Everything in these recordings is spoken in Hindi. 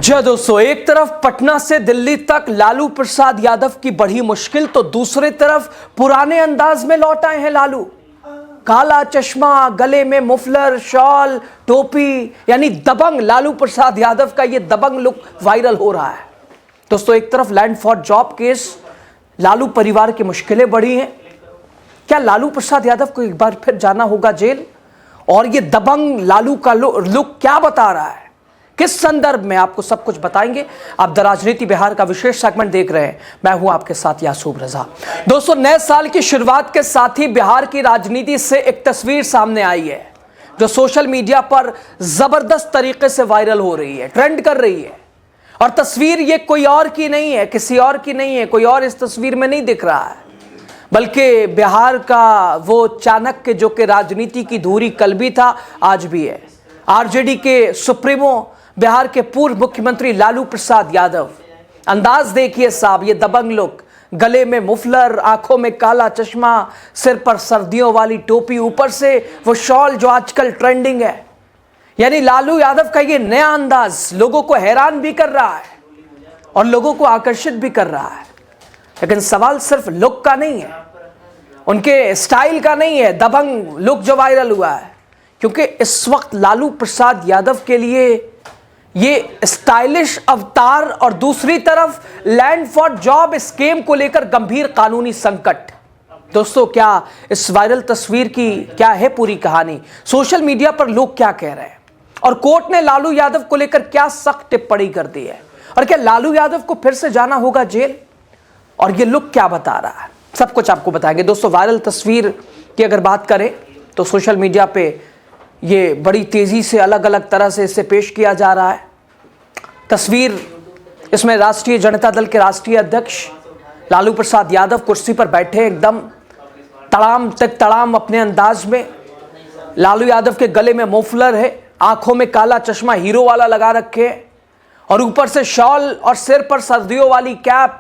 जी दोस्तों, एक तरफ पटना से दिल्ली तक लालू प्रसाद यादव की बढ़ी मुश्किल, तो दूसरी तरफ पुराने अंदाज में लौट आए हैं लालू। काला चश्मा, गले में मुफलर, शॉल, टोपी, यानी दबंग लालू प्रसाद यादव का ये दबंग लुक वायरल हो रहा है। दोस्तों, एक तरफ land for job case, Lalu परिवार की मुश्किलें बढ़ी हैं। क्या लालू प्रसाद यादव को एक बार फिर जाना होगा जेल? और ये दबंग लालू का लुक क्या बता रहा है, किस संदर्भ में, आपको सब कुछ बताएंगे। आप द राजनीति बिहार का विशेष सेगमेंट देख रहे हैं, मैं हूं आपके साथ यासूब रजा। दोस्तों, नए साल की शुरुआत के साथ ही बिहार की राजनीति से एक तस्वीर सामने आई है जो सोशल मीडिया पर जबरदस्त तरीके से वायरल हो रही है, ट्रेंड कर रही है। और तस्वीर ये कोई और की नहीं है, किसी और की नहीं है, कोई और इस तस्वीर में नहीं दिख रहा है, बल्कि बिहार का वो चाणक्य जो कि राजनीति की धुरी कल भी था, आज भी है। आरजेडी के सुप्रीमो, बिहार के पूर्व मुख्यमंत्री लालू प्रसाद यादव। अंदाज देखिए साहब, ये दबंग लुक, गले में मुफलर, आंखों में काला चश्मा, सिर पर सर्दियों वाली टोपी, ऊपर से वो शॉल जो आजकल ट्रेंडिंग है। यानी लालू यादव का ये नया अंदाज लोगों को हैरान भी कर रहा है और लोगों को आकर्षित भी कर रहा है। लेकिन सवाल सिर्फ लुक का नहीं है, उनके स्टाइल का नहीं है, दबंग लुक जो वायरल हुआ है। क्योंकि इस वक्त लालू प्रसाद यादव के लिए ये स्टाइलिश अवतार और दूसरी तरफ लैंड फॉर जॉब स्कीम को लेकर गंभीर कानूनी संकट। दोस्तों, क्या इस वायरल तस्वीर की क्या है पूरी कहानी, सोशल मीडिया पर लोग क्या कह रहे हैं, और कोर्ट ने लालू यादव को लेकर क्या सख्त टिप्पणी कर दी है, और क्या लालू यादव को फिर से जाना होगा जेल, और ये लुक क्या बता रहा है, सब कुछ आपको बताएंगे। दोस्तों, वायरल तस्वीर की अगर बात करें तो सोशल मीडिया पे ये बड़ी तेजी से अलग अलग तरह से इसे पेश किया जा रहा है। तस्वीर, इसमें राष्ट्रीय जनता दल के राष्ट्रीय अध्यक्ष लालू प्रसाद यादव कुर्सी पर बैठे, एकदम तड़ाम तक तड़ाम अपने अंदाज में। लालू यादव के गले में मुफलर है, आंखों में काला चश्मा हीरो वाला लगा रखे है, और ऊपर से शॉल और सिर पर सर्दियों वाली कैप।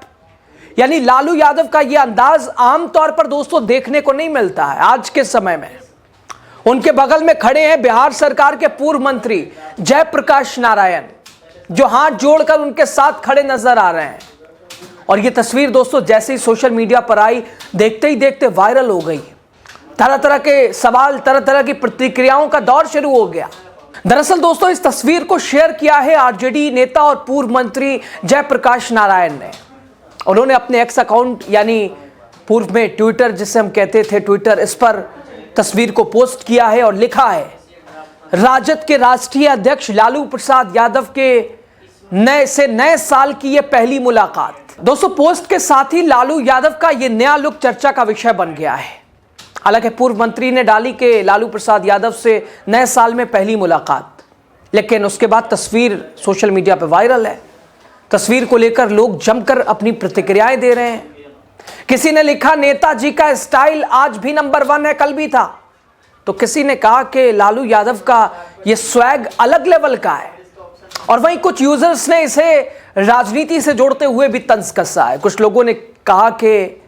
यानी लालू यादव का यह अंदाज आमतौर पर दोस्तों देखने को नहीं मिलता है आज के समय में। उनके बगल में खड़े हैं बिहार सरकार के पूर्व मंत्री जयप्रकाश नारायण, जो हाथ जोड़कर उनके साथ खड़े नजर आ रहे हैं। और यह तस्वीर दोस्तों जैसे ही सोशल मीडिया पर आई, देखते ही देखते वायरल हो गई। तरह तरह के सवाल, तरह तरह की प्रतिक्रियाओं का दौर शुरू हो गया। दरअसल दोस्तों, इस तस्वीर को शेयर किया है आरजेडी नेता और पूर्व मंत्री जयप्रकाश नारायण ने। उन्होंने अपने एक्स अकाउंट, यानी पूर्व में ट्विटर जिसे हम कहते थे ट्विटर, इस पर तस्वीर को पोस्ट किया है और लिखा है, राजद के राष्ट्रीय अध्यक्ष लालू प्रसाद यादव के नए साल की ये पहली मुलाकात। दोस्तों, पोस्ट के साथ ही लालू यादव का ये नया लुक चर्चा का विषय बन गया है। हालांकि पूर्व मंत्री ने डाली कि लालू प्रसाद यादव से नए साल में पहली मुलाकात, लेकिन उसके बाद तस्वीर सोशल मीडिया पर वायरल है। तस्वीर को लेकर लोग जमकर अपनी प्रतिक्रियाएं दे रहे हैं। किसी ने लिखा, नेताजी का स्टाइल आज भी नंबर 1 है, कल भी था। तो किसी ने कहा कि लालू यादव का ये स्वैग अलग लेवल का है। और वहीं कुछ यूजर्स ने इसे राजनीति से जोड़ते हुए भी तंज कसा है। कुछ लोगों ने कहा कि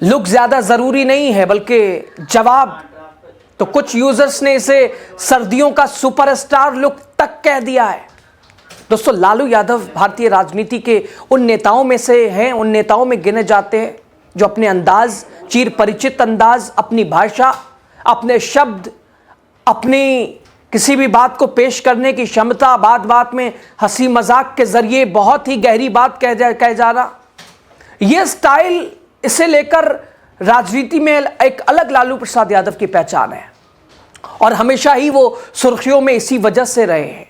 लुक ज्यादा जरूरी नहीं है बल्कि जवाब। तो कुछ यूजर्स ने इसे सर्दियों का सुपरस्टार लुक तक कह दिया है। दोस्तों, लालू यादव भारतीय राजनीति के उन नेताओं में से हैं, उन नेताओं में गिने जाते हैं जो अपने अंदाज, चिर परिचित अंदाज, अपनी भाषा, अपने शब्द, अपनी किसी भी बात को पेश करने की क्षमता, बात बात में हंसी मजाक के जरिए बहुत ही गहरी बात कह जाना, यह स्टाइल, इसे लेकर राजनीति में एक अलग लालू प्रसाद यादव की पहचान है। और हमेशा ही वो सुर्खियों में इसी वजह से रहे हैं।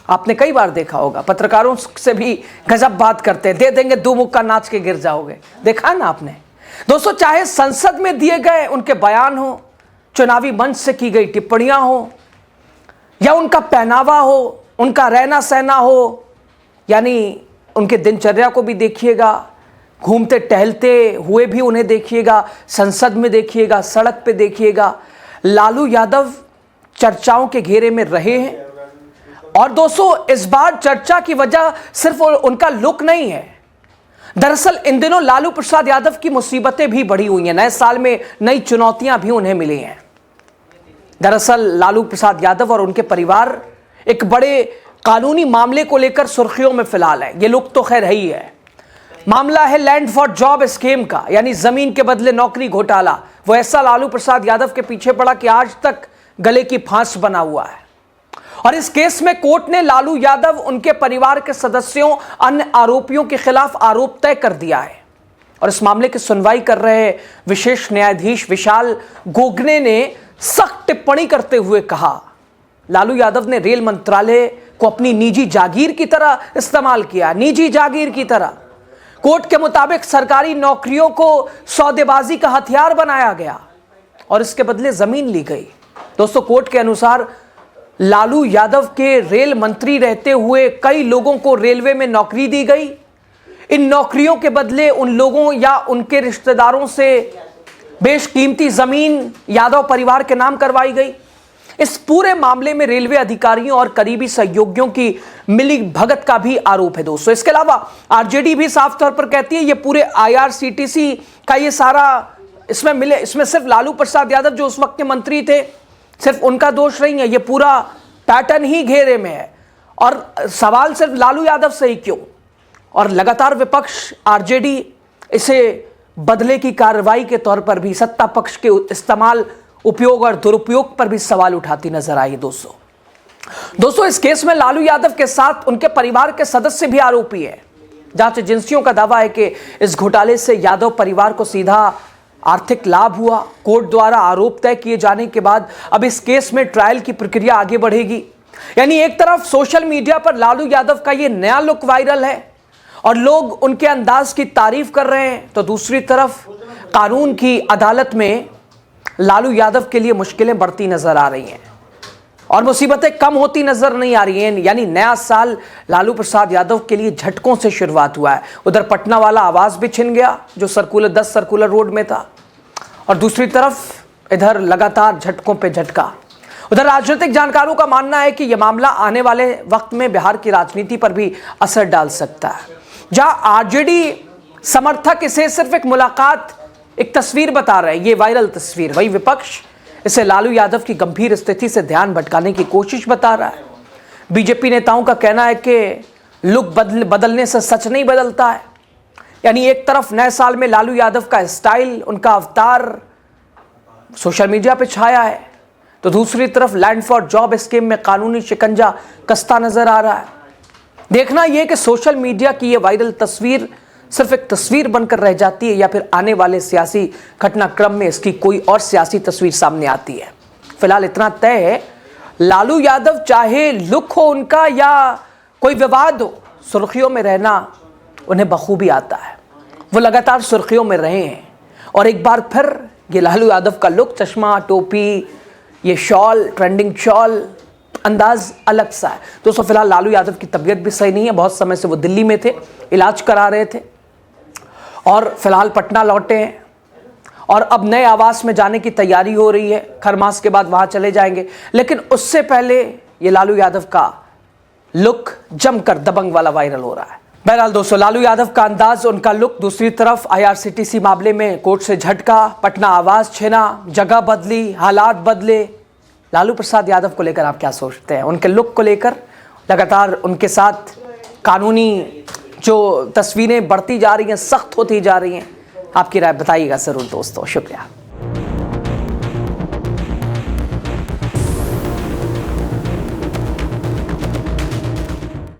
आपने कई बार देखा होगा, पत्रकारों से भी गजब बात करते हैं, दे देंगे 2 मुक्का नाच के गिर जाओगे, देखा ना आपने। दोस्तों, चाहे संसद में दिए गए उनके बयान हो, चुनावी मंच से की गई टिप्पणियां हो, या उनका पहनावा हो, उनका रहना सहना हो, यानी उनके दिनचर्या को भी देखिएगा, घूमते टहलते हुए भी उन्हें देखिएगा, संसद में देखिएगा, सड़क पे देखिएगा, लालू यादव चर्चाओं के घेरे में रहे हैं। और दोस्तों, इस बार चर्चा की वजह सिर्फ उनका लुक नहीं है। दरअसल इन दिनों लालू प्रसाद यादव की मुसीबतें भी बढ़ी हुई हैं। नए साल में नई चुनौतियां भी उन्हें मिली हैं। दरअसल लालू प्रसाद यादव और उनके परिवार एक बड़े कानूनी मामले को लेकर सुर्खियों में फिलहाल है। ये लुक तो खैर है ही है। मामला है लैंड फॉर जॉब स्कीम का, यानी जमीन के बदले नौकरी घोटाला। वो ऐसा लालू प्रसाद यादव के पीछे पड़ा कि आज तक गले की फांस बना हुआ है। और इस केस में कोर्ट ने लालू यादव, उनके परिवार के सदस्यों, अन्य आरोपियों के खिलाफ आरोप तय कर दिया है। और इस मामले की सुनवाई कर रहे विशेष न्यायाधीश विशाल गोगने ने सख्त टिप्पणी करते हुए कहा, लालू यादव ने रेल मंत्रालय को अपनी निजी जागीर की तरह इस्तेमाल किया, निजी जागीर की तरह। कोर्ट के मुताबिक सरकारी नौकरियों को सौदेबाजी का हथियार बनाया गया और इसके बदले जमीन ली गई। दोस्तों, कोर्ट के अनुसार लालू यादव के रेल मंत्री रहते हुए कई लोगों को रेलवे में नौकरी दी गई। इन नौकरियों के बदले उन लोगों या उनके रिश्तेदारों से बेशकीमती जमीन यादव परिवार के नाम करवाई गई। इस पूरे मामले में रेलवे अधिकारियों और करीबी सहयोगियों की मिली भगत का भी आरोप है। दोस्तों, इसके अलावा आरजेडी भी साफ तौर पर कहती है ये पूरे आईआरसीटीसी का ये सारा इसमें सिर्फ लालू प्रसाद यादव जो उस वक्त के मंत्री थे, सिर्फ उनका दोष नहीं है। ये पूरा पैटर्न ही घेरे में है और सवाल सिर्फ लालू यादव से ही क्यों। और लगातार विपक्ष आरजेडी इसे बदले की कार्रवाई के तौर पर भी सत्ता पक्ष के इस्तेमाल, उपयोग और दुरुपयोग पर भी सवाल उठाती नजर आई। दोस्तों, इस केस में लालू यादव के साथ उनके परिवार के सदस्य भी आरोपी हैं। जांच एजेंसियों का दावा है कि इस घोटाले से यादव परिवार को सीधा आर्थिक लाभ हुआ। कोर्ट द्वारा आरोप तय किए जाने के बाद अब इस केस में ट्रायल की प्रक्रिया आगे बढ़ेगी। यानी एक तरफ सोशल मीडिया पर लालू यादव का यह नया लुक वायरल है और लोग उनके अंदाज की तारीफ कर रहे हैं, तो दूसरी तरफ कानून की अदालत में लालू यादव के लिए मुश्किलें बढ़ती नजर आ रही हैं और मुसीबतें कम होती नजर नहीं आ रही हैं। यानी नया साल लालू प्रसाद यादव के लिए झटकों से शुरुआत हुआ है। उधर पटना वाला आवास भी छिन गया जो 10 सर्कुलर रोड में था और दूसरी तरफ इधर लगातार झटकों पे झटका। उधर राजनीतिक जानकारों का मानना है कि यह मामला आने वाले वक्त में बिहार की राजनीति पर भी असर डाल सकता है। जहां आरजेडी समर्थक इसे सिर्फ एक मुलाकात, एक तस्वीर बता रहे हैं, ये वायरल तस्वीर, वही विपक्ष इसे लालू यादव की गंभीर स्थिति से ध्यान भटकाने की कोशिश बता रहा है। बीजेपी नेताओं का कहना है कि लुक बदलने से सच नहीं बदलता है। यानी एक तरफ नए साल में लालू यादव का स्टाइल, उनका अवतार सोशल मीडिया पे छाया है, तो दूसरी तरफ लैंड फॉर जॉब स्कीम में कानूनी शिकंजा कसता नजर आ रहा है। देखना यह कि सोशल मीडिया की यह वायरल तस्वीर सिर्फ एक तस्वीर बनकर रह जाती है या फिर आने वाले सियासी घटनाक्रम में इसकी कोई और सियासी तस्वीर सामने आती है। फिलहाल इतना तय है, लालू यादव चाहे लुक हो उनका या कोई विवाद हो, सुर्खियों में रहना उन्हें बखूबी आता है। वो लगातार सुर्खियों में रहे हैं और एक बार फिर ये लालू यादव का लुक, चश्मा, टोपी, ये शॉल, ट्रेंडिंग शॉल, अंदाज अलग सा है। दोस्तों, फिलहाल लालू यादव की तबीयत भी सही नहीं है। बहुत समय से वो दिल्ली में थे, इलाज करा रहे थे और फिलहाल पटना लौटे हैं और अब नए आवास में जाने की तैयारी हो रही है। खरमास के बाद वहां चले जाएंगे, लेकिन उससे पहले ये लालू यादव का लुक जमकर दबंग वाला वायरल हो रहा है। बहरहाल दोस्तों, लालू यादव का अंदाज, उनका लुक, दूसरी तरफ आईआरसीटीसी मामले में कोर्ट से झटका, पटना आवास छिना, जगह बदली, हालात बदले। लालू प्रसाद यादव को लेकर आप क्या सोचते हैं? उनके लुक को लेकर लगातार उनके साथ कानूनी जो तस्वीरें बढ़ती जा रही हैं, सख्त होती जा रही हैं, आपकी राय बताइएगा ज़रूर दोस्तों। शुक्रिया।